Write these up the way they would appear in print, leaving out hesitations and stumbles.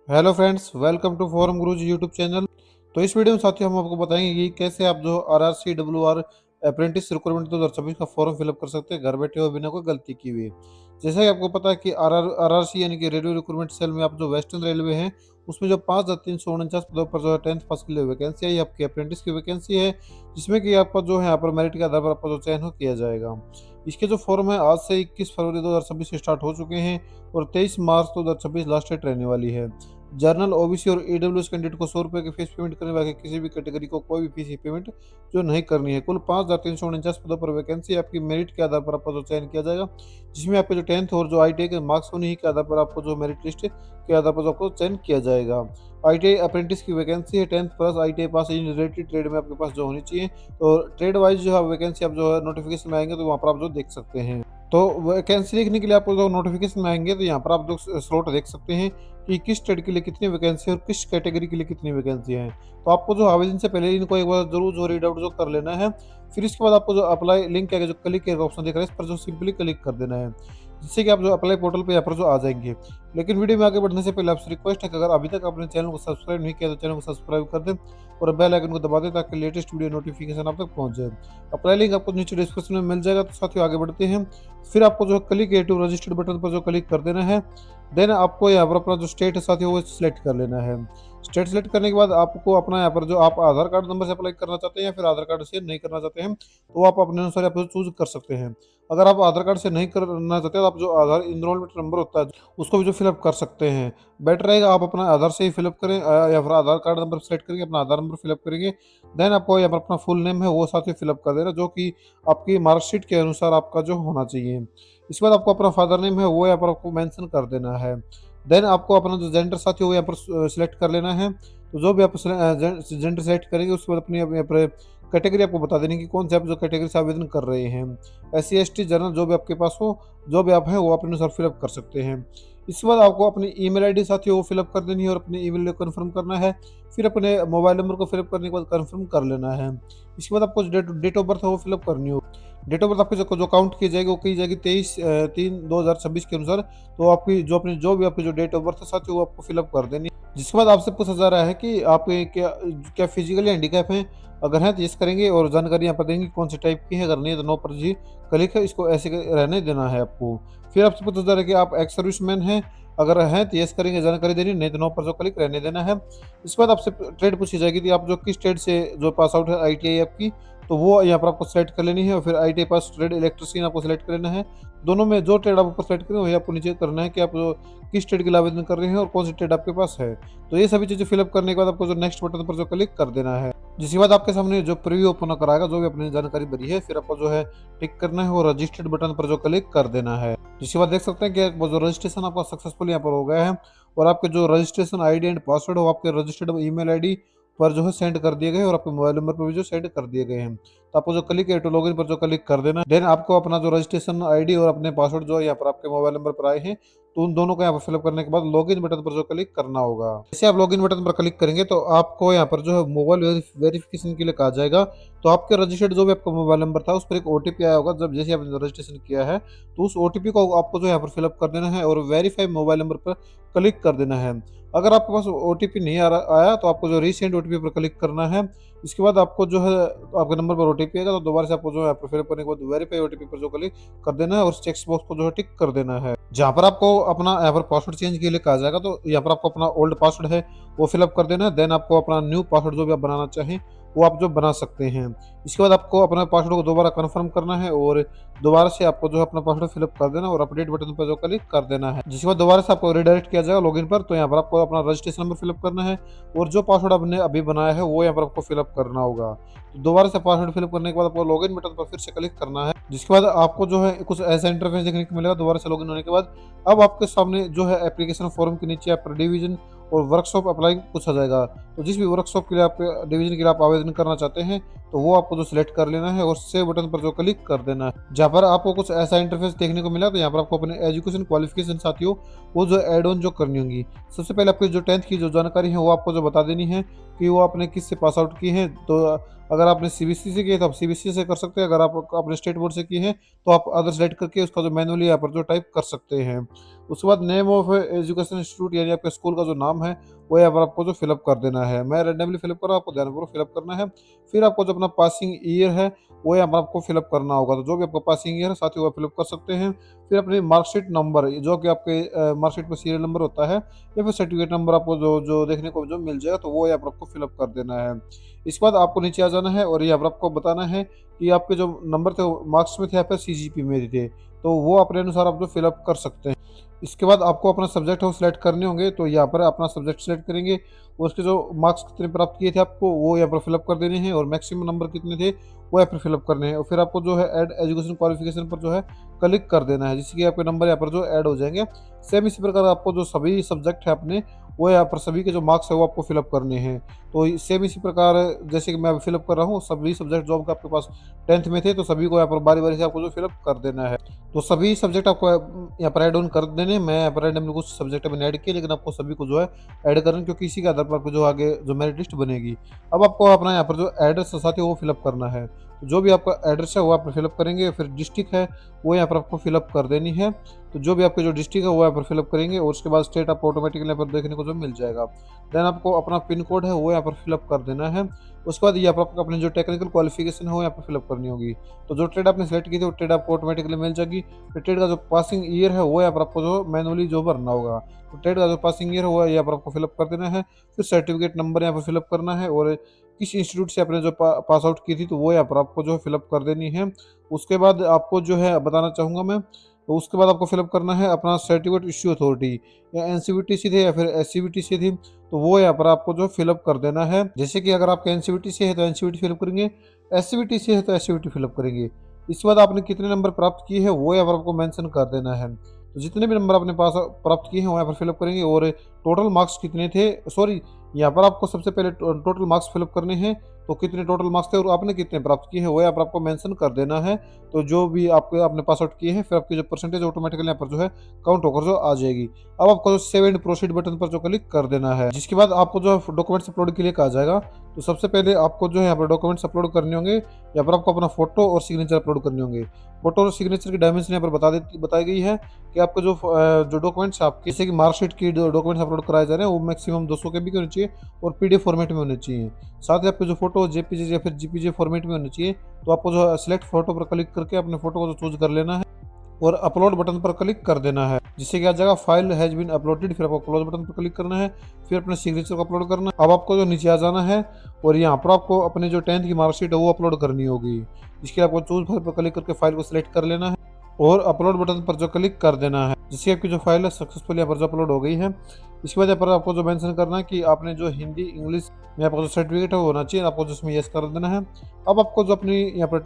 Hello friends, welcome to forum Guruji YouTube channel. तो इस video में साथियों हम आपको बताएंगे कि कैसे आप जो आरआरसी डब्ल्यूआर अप्रेंटिस रिक्रूटमेंट 2026 का फॉर्म फिलअप कर सकते हैं घर बैठे हुए बिना कोई गलती किए हुए। जैसा कि आपको पता है कि आरआरसी यानी कि रेडियो रिक्रूटमेंट सेल में आप जो वेस्टर्न रेलवे है उसमें जो 5,349 पदों पर जो है 10th पास के लिए वैकेंसी है, ये आपकी अप्रेंटिस की वैकेंसी है, जिसमें कि आपका जो है यहाँ पर मेरिट के आधार पर आपका जो चयन हो किया जाएगा। इसके जो फॉर्म है आज से 21 फरवरी 2026 से स्टार्ट हो चुके हैं और 23 मार्च 2026 लास्ट डेट रहने वाली है। जनरल, ओबीसी और ईडब्ल्यूएस कैंडिडेट को 100 रुपये की फीस पेमेंट करने वाले किसी भी कैटेगरी को कोई भी फीस पेमेंट जो नहीं करनी है। कुल 5,349 पदों पर वैकेंसी आपकी मेरिट के आधार पर आपका जो चयन किया जाएगा, जिसमें आपके जो 10th और जो आईटीआई के मार्क्स होने ही के आधार पर आपको जो मेरिट लिस्ट के आधार पर जो आपको चयन किया जाएगा। आईटीआई अप्रेंटिस की वैकेंसी है 10th plus ITI pass in related trade में आपके पास जो होनी चाहिए। तो ट्रेड वाइज जो है वैकेंसी आप जो है नोटिफिकेशन में आएंगे तो वहाँ पर आप जो देख सकते हैं। तो वैकेंसी देखने के लिए आपको जो नोटिफिकेशन में आएंगे तो यहाँ पर आप जो स्लॉट देख सकते हैं कि किस ट्रेड के लिए कितनी वैकेंसी है और किस कैटेगरी के लिए कितनी वैकेंसी है। तो आपको जो आवेदन से पहले इनको एक बार जरूर जो रीड आउट जो कर लेना है। फिर इसके बाद आपको जो अप्लाई लिंक है, जो क्लिक के ऑप्शन दिख रहा है, इस पर जो सिंपली क्लिक कर देना है, जिससे कि आप जो अप्लाई पोर्टल पे यहाँ पर जो आ जाएंगे। लेकिन वीडियो में आगे बढ़ने से पहले आपसे रिक्वेस्ट है कि अगर अभी तक आपने चैनल को सब्सक्राइब नहीं किया तो चैनल को सब्सक्राइब कर दें और बेल आइकन को दबा दें ताकि लेटेस्ट वीडियो नोटिफिकेशन आप तक पहुंच जाए। अप्लाई लिंक आपको नीचे डिस्क्रिप्शन में मिल जाएगा। तो साथियों आगे बढ़ते हैं। फिर आपको जो क्लिक है टू रजिस्टर्ड बटन पर जो क्लिक कर देना है। देन आपको यहाँ पर अपना जो स्टेट है साथियों वो सिलेक्ट कर लेना है। स्टेट सेलेक्ट करने के बाद आपको अपना यहाँ पर जो आप आधार कार्ड नंबर से अप्लाई करना चाहते हैं या फिर आधार कार्ड से नहीं करना चाहते हैं तो आप अपने अनुसार यहाँ पर चूज कर सकते हैं। अगर आप आधार कार्ड से नहीं करना चाहते तो आप जो आधार इनरोलमेंट नंबर होता है उसको भी जो फिलअप कर सकते हैं। बेटर रहेगा आप अपना आधार से ही फिलअप करें या फिर आधार कार्ड नंबर सेलेक्ट करेंगे, अपना आधार नंबर फिलअप करेंगे। देन आपको यहाँ पर अपना फुल नेम है वो साथ ही फिलअप कर देना, जो कि आपकी मार्कशीट के अनुसार आपका जो होना चाहिए। इसके बाद आपको अपना फादर नेम है वो यहाँ पर आपको मेंशन कर देना है। देन आपको अपना जो जेंडर साथी हो यहाँ पर सिलेक्ट कर लेना है। तो जो भी आप जेंडर सेलेक्ट करेंगे उसके बाद अपनी यहाँ पर कैटेगरी आपको बता देनी कि कौन से आप जो कैटेगरी से आवेदन कर रहे हैं। एससी एसटी जनरल जो भी आपके पास हो, जो भी आप हैं वो अपने अनुसार फिलअप कर सकते हैं। इसके बाद आपको अपनी ईमेल आईडी साथी वो फिलअप कर देनी है और अपनी ईमेल को कंफर्म करना है। फिर अपने मोबाइल नंबर को फिलअप करने के बाद कंफर्म कर लेना है। इसके बाद आपको डेट ऑफ बर्थ है वो फिलअप करनी हो। डेट ऑफ बर्थ आपकी जो काउंट की जाएगी वो की जाएगी 23/3/2026 के अनुसार। तो आपकी जो भी आपकी जो डेट ऑफ बर्थ है साथ ही वो आपको फिलअप कर देनी है। जिसके बाद आपसे पूछा जा रहा है कि आप क्या क्या फिजिकली हैंडीकैप हैं। अगर हैं तो यस करेंगे और जानकारी यहाँ पर देंगे कौन सी टाइप की है। अगर नहीं है तो नो पर जी क्लिक है, इसको ऐसे रहने देना है आपको। फिर आपसे पूछा जा रहा है कि आप एक्स सर्विसमैन हैं। अगर हैं तो यस करेंगे, जानकारी देनी, नहीं तो नो पर जो क्लिक रहने देना है। इसके बाद आपसे ट्रेड पूछी जाएगी कि आप जो किस ट्रेड से जो पास आउट है आईटीआई आपकी, तो वो यहाँ पर आपको सेलेक्ट कर लेनी है और फिर आईटीआई पास ट्रेड इलेक्ट्रिशियन आपको सेलेक्ट कर लेना है। दोनों में जो ट्रेड आप ऊपर सेलेक्ट करें वही आपको नीचे करना है कि आप किस ट्रेड के लिए आवेदन कर रहे हैं और कौन सी ट्रेड आपके पास है। तो ये सभी चीज़ें फिलअप करने के बाद आपको जो नेक्स्ट बटन पर जो क्लिक कर देना है, जिसके बाद आपके सामने जो प्रीव्यू ओपन कराएगा जो भी अपनी जानकारी भरी है, फिर आपको जो है टिक करना है और रजिस्टर्ड बटन पर जो क्लिक कर देना है। जिसके बाद देख सकते हैं कि वो जो रजिस्ट्रेशन आपका सक्सेसफुल यहाँ पर हो गया है और आपके जो रजिस्ट्रेशन आईडी एंड पासवर्ड हो आपके रजिस्टर्ड ईमेल आईडी पर जो है सेंड कर दिए गए और आपके मोबाइल नंबर पर भी जो सेंड कर दिए गए हैं। तो आपको जो क्लिक है टू लॉगिन पर जो क्लिक कर देना। देन आपको अपना जो रजिस्ट्रेशन आईडी और अपने पासवर्ड जो यहाँ पर आपके मोबाइल नंबर पर आए हैं तो उन दोनों को यहाँ पर फिलअप करने के बाद लॉगिन बटन पर जो क्लिक करना होगा। जैसे आप लॉगिन बटन पर क्लिक करेंगे तो आपको यहाँ पर जो है मोबाइल वेरिफिकेशन के लिए कहा जाएगा। तो आपके रजिस्टर्ड जो भी आपका मोबाइल नंबर था उस पर एक ओटीपी आया होगा। जब जैसे आपने रजिस्ट्रेशन किया है तो उस ओटीपी को आपको जो यहाँ पर फिलअप कर देना है और वेरीफाई मोबाइल नंबर पर क्लिक कर देना है। अगर आपके पास ओटीपी नहीं आया तो आपको जो रीसेंट ओटीपी पर क्लिक करना है। इसके बाद आपको जो है आपके नंबर पर ओटीपी आएगा तो दोबारा से आपको जो है फिलअप करने के बाद वेरीफाई ओटीपी पर जो क्लिक कर देना है और चेक बॉक्स को जो है टिक कर देना है। जहाँ पर आपको अपना यहाँ पर पासवर्ड चेंज के लिए कहा जाएगा तो यहाँ पर आपको अपना ओल्ड पासवर्ड है वो फिलअप कर देना है। देन आपको अपना न्यू पासवर्ड जो भी आप बनाना चाहें वो आप जो बना सकते हैं। इसके बाद आपको अपना पासवर्ड को दोबारा कन्फर्म करना है और दोबारा से आपको जो है अपना पासवर्ड फिलअप कर देना और अपडेट बटन पर जो क्लिक कर देना है। जिसके बाद दोबारा से आपको रिडायरेक्ट किया जाएगा लॉगिन पर। तो यहाँ पर आपको अपना रजिस्ट्रेशन नंबर फिलअप करना है और जो पासवर्ड आपने अभी बनाया है वो यहाँ पर आपको फिलअप करना होगा। तो दोबारा से पासवर्ड फिलअप करने के बाद आपको लॉगिन बटन पर फिर से क्लिक करना है। जिसके बाद आपको जो है कुछ ऐसा इंटरफेस देखने को मिलेगा दोबारा से लॉगिन होने के बाद। अब आपके सामने जो है एप्लीकेशन फॉर्म के नीचे आप डिवीजन और वर्कशॉप अप्लाई पूछा जाएगा। तो जिस भी वर्कशॉप के लिए आप डिवीजन के लिए आप आवेदन करना चाहते हैं तो वो आपको जो सिलेक्ट कर लेना है और सेव बटन पर जो क्लिक कर देना है। जहाँ पर आपको कुछ ऐसा इंटरफेस देखने को मिला तो यहाँ पर आपको अपने एजुकेशन क्वालिफिकेशन साथियों वो जो एड ऑन जो करनी होंगी। सबसे पहले आपकी जो 10th की जो जानकारी है वो आपको जो बता देनी है कि वो आपने किस से पास आउट की है। तो अगर आपने सीबीएसई से किया तो आप सीबीएसई से कर सकते हैं। अगर आप अपने स्टेट बोर्ड से की है तो आप अदर सेलेक्ट करके उसका जो मैनुअली यहाँ पर जो टाइप कर सकते हैं। उसके बाद नेम ऑफ एजुकेशन इंस्टीट्यूट यानी आपके स्कूल का जो नाम है वो यहाँ पर आपको जो फिलअप कर देना है। मैं रैंडमली फिलअप कर रहा हूँ, आपको ध्यानपूर्वक फिलअप करना है। फिर आपको जो अपना पासिंग ईयर है वो यहाँ पर आपको फिलअप करना होगा। तो जो भी आपका पासिंग ईयर है साथ ही वो फिलअप कर सकते हैं। फिर अपनी मार्कशीट नंबर जो कि आपके मार्कशीट में सीरियल नंबर होता है या फिर सर्टिफिकेट नंबर आपको जो जो देखने को जो मिल जाएगा तो वो यहाँ पर आपको फिलअप कर देना है। इसके बाद आपको नीचे आ जाना है और यहाँ पर आपको बताना है कि आपके जो नंबर थे मार्क्स में थे, यहाँ पे सीजीपी में थे, तो वो अपने अनुसार आप जो फिलअप कर सकते हैं। इसके बाद आपको अपना सब्जेक्ट है वो सिलेक्ट करने होंगे, तो यहाँ पर अपना सब्जेक्ट सिलेक्ट करेंगे। उसके जो मार्क्स कितने प्राप्त किए थे आपको वो यहाँ पर फिलअप कर देने हैं और मैक्सिमम नंबर कितने थे वो यहाँ पर फिलअप करने हैं। और फिर आपको जो है ऐड एजुकेशन क्वालिफिकेशन पर जो है क्लिक कर देना है, जिससे कि आपके नंबर यहाँ पर जो ऐड हो जाएंगे। सेम इसी प्रकार आपको जो सभी सब्जेक्ट है अपने वो यहाँ पर सभी के जो मार्क्स है वो आपको फिलअप करने हैं। तो सेम इसी प्रकार जैसे कि मैं अभी फिलअप कर रहा हूँ, सभी सब्जेक्ट जो आपके पास 10th में थे तो सभी को यहाँ पर बारी बारी से आपको जो फिलअप कर देना है। तो सभी सब्जेक्ट आपको यहाँ पर ऐड ऑन कर देने। मैं यहाँ पर रैंडमली कुछ सब्जेक्ट मैंने ऐड किए, लेकिन आपको सभी को जो है ऐड करना, क्योंकि इसी के आधार पर आपको जो आगे जो मेरिट लिस्ट बनेगी। अब आपको अपना यहाँ पर जो एड्रेस साथ ही वो फिलअप करना है। तो जो भी आपका एड्रेस है वो आप फिलअप करेंगे। फिर डिस्ट्रिक्ट है वो यहाँ पर आपको फिलअप कर देनी है। तो जो भी आपके जो डिस्ट्रिक्ट है वो यहाँ पर फिलअप करेंगे और उसके बाद स्टेट आपको ऑटोमेटिकली यहाँ पर देखने को जो मिल जाएगा। देन आपको अपना पिन कोड है वो यहाँ पर फिलअप कर देना है। उसके बाद यहाँ पर आपको अपनी जो टेक्निकल क्वालिफिकेशन है वो यहाँ पर फिलअप करनी होगी। तो जो ट्रेड आपने सेलेक्ट की थी वो ट्रेड आपको ऑटोमेटिकली मिल जाएगी। फिर ट्रेड का जो पासिंग ईयर है वो यहाँ पर आपको जो मैनुअली जो भरना होगा। तो ट्रेड का जो पासिंग ईयर है वो यहाँ पर आपको फिलअप कर देना है। फिर सर्टिफिकेट नंबर यहाँ पर फिलअप करना है और किस इंस्टीट्यूट से आपने जो पास आउट की थी तो वो यहाँ पर आपको जो फिलअप कर देनी है। उसके बाद आपको जो है बताना चाहूँगा मैं, तो उसके बाद आपको फिलअप करना है अपना सर्टिफिकेट इश्यू अथॉरिटी, या एनसीवीटी थे या फिर एससीवीटी से थी तो वो यहाँ पर आपको जो फिलअप कर देना है। जैसे कि अगर आपके एनसीवीटी से है तो एनसीवीटी फिलअप करेंगे, एससीवीटी से है तो एससीवीटी फिलअप करेंगे। इसके बाद आपने कितने नंबर प्राप्त किए हैं वो यहाँ पर आपको मेंशन कर देना है। तो जितने भी नंबर आपने पास प्राप्त किए हैं वो यहाँ पर फिलअप करेंगे और टोटल मार्क्स कितने थे, सॉरी यहाँ पर आपको सबसे पहले टोटल मार्क्स फिलअप करने हैं। तो कितने टोटल मार्क्स थे और आपने कितने प्राप्त किए हैं वो यहाँ पर आपको मेंशन कर देना है। तो जो भी आपके आपने पास आउट किए हैं फिर आपकी जो परसेंटेज ऑटोमेटिकली यहाँ पर जो है काउंट होकर जो आ जाएगी। अब आपको जो सेव एंड प्रोसीड बटन पर जो क्लिक कर देना है, जिसके बाद आपको जो डॉक्यूमेंट्स अपलोड के लिए कहा जाएगा। तो सबसे पहले आपको जो है यहाँ पर डॉक्यूमेंट्स अपलोड करने होंगे। यहाँ पर आपको अपना फोटो और सिग्नेचर अपलोड करने होंगे। फोटो और सिग्नेचर की डायमेंशन यहाँ पर बताई गई है कि आपको जो डॉक्यूमेंट्स आपके जैसे कि मार्कशीट की जो डॉक्यूमेंट्स अपलोड कराए जा रहे हैं वो मैक्सिमम 200 KB के होने चाहिए और पीडीएफ फॉर्मेट में होने चाहिए। साथ ही आपके जो फोटो जेपीजी या फिर जीपीजी फॉर्मेट में होने चाहिए। तो आपको जो सिलेक्ट फोटो पर क्लिक करके अपने फोटो को जो चूज कर लेना है और अपलोड बटन पर क्लिक कर देना है, जिससे कि आ जाएगा फाइल हैज बीन अपलोडेड। फिर आपको क्लोज बटन पर क्लिक करना है, फिर अपने सिग्नेचर को अपलोड करना है। अब आपको जो नीचे आ जाना है और यहाँ पर आपको अपने जो 10th की मार्कशीट है वो अपलोड करनी होगी। इसके लिए आपको चूज फाइल पर क्लिक करके फाइल को सिलेक्ट कर लेना है और अपलोड बटन पर जो क्लिक कर देना है, जिससे आपकी जो फाइल है सक्सेसफुली यहाँ पर जो अपलोड हो गई है। इसके बाद यहाँ पर आपको जो मेंशन करना है कि आपने जो हिंदी इंग्लिश में आपका जो सर्टिफिकेट है वो होना चाहिए, आपको जिसमें यस कर देना है। अब आपको जो अपनी यहाँ पर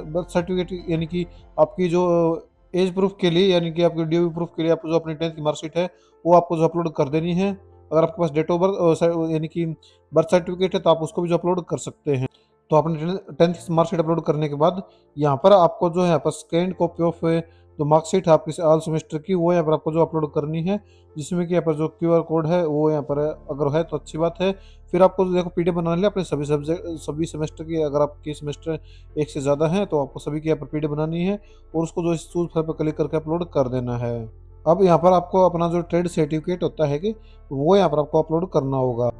बर्थ सर्टिफिकेट यानी कि आपकी जो एज प्रूफ के लिए यानी कि आपकी डीओबी प्रूफ के लिए आपको जो अपनी 10th की मार्कशीट है वो आपको जो अपलोड कर देनी है। अगर आपके पास डेट ऑफ बर्थ यानी कि बर्थ सर्टिफिकेट है तो आप उसको भी जो अपलोड कर सकते हैं। तो आपने 10th की मार्कशीट अपलोड करने के बाद यहाँ पर आपको जो है यहाँ पर स्कैन कॉपी ऑफ जो मार्कशीट है आपकी ऑल सेमेस्टर की वो यहाँ पर आपको जो अपलोड करनी है, जिसमें कि यहाँ पर जो क्यूआर कोड है वो यहाँ पर अगर है तो अच्छी बात है। फिर आपको देखो पीडीएफ बना लिया अपने सभी सब्जेक्ट सभी सेमेस्टर की। अगर आपके सेमेस्टर एक से ज़्यादा है तो आपको सभी की यहाँ पर पीडीएफ बनानी है और उसको जो चूज फाइल पर क्लिक करके अपलोड कर देना है। अब यहाँ पर आपको अपना जो ट्रेड सर्टिफिकेट होता है कि वो यहाँ पर आपको अपलोड करना होगा।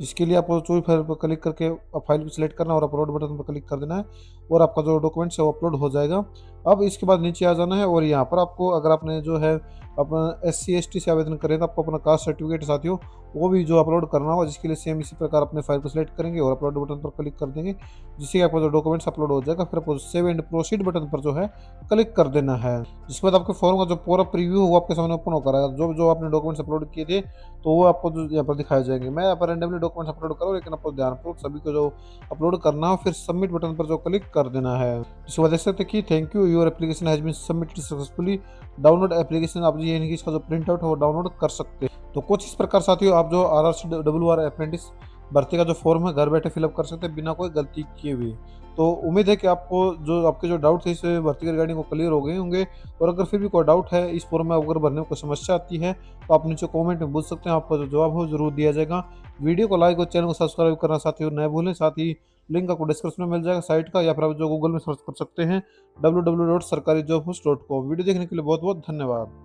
इसके लिए आपको चूज फाइल पर क्लिक करके फाइल को सिलेक्ट करना और अपलोड बटन पर क्लिक कर देना है और आपका जो डॉक्यूमेंट्स है वो अपलोड हो जाएगा। अब इसके बाद नीचे आ जाना है और यहाँ पर आपको अगर आपने जो है अपना SC ST से आवेदन करें तो आपको अपना कास्ट सर्टिफिकेट साथियों वो भी जो अपलोड करना होगा, जिसके लिए सेम इसी प्रकार अपने फाइल को सिलेक्ट करेंगे और अपलोड बटन पर क्लिक कर देंगे, जिससे आपका जो डॉक्यूमेंट्स अपलोड हो जाएगा। फिर आपको सेव एंड प्रोसीड बटन पर जो है क्लिक कर देना है, जिसके बाद आपके फॉर्म का जो पूरा प्रीव्यू वो आपके सामने ओपन होकर आएगा। जो जो आपने डॉक्यूमेंट्स अपलोड किए थे तो वो आपको जो यहाँ पर दिखाए जाएंगे। मैं यहाँ पर रैंडमली डॉक्यूमेंट्स अपलोड करूँ, लेकिन आपको ध्यानपूर्वक सभी को जो अपलोड करना है फिर सबमिट बटन पर जो क्लिक कर देना है। इसके बाद देख सकते हैं कि thank you your application has been submitted successfully, download application. आप ये इसका जो प्रिंट आउट है वो डाउनलोड कर सकते हैं। तो कुछ इस प्रकार साथियों आप जो RRCWR अप्रेंटिस भर्ती का जो फॉर्म है घर बैठे फिलअप कर सकते हैं बिना कोई गलती किए हुए। तो उम्मीद है कि आपको जो आपके जो डाउट थे इस भर्ती के रिगार्डिंग वो क्लियर हो गए होंगे। और अगर फिर भी कोई डाउट है इस फॉर्म में अगर भरने में कोई समस्या आती है तो आप नीचे कमेंट में पूछ सकते हैं, आपका जो जवाब हो जरूर दिया जाएगा। वीडियो को लाइक और चैनल को सब्सक्राइब करना साथियों न भूलें। साथ ही लिंक आपको डिस्क्रिप्शन में मिल जाएगा साइट का, या फिर आप जो गूगल में सर्च कर सकते हैं www.sarkarijobhoost.com। वीडियो देखने के लिए बहुत बहुत धन्यवाद।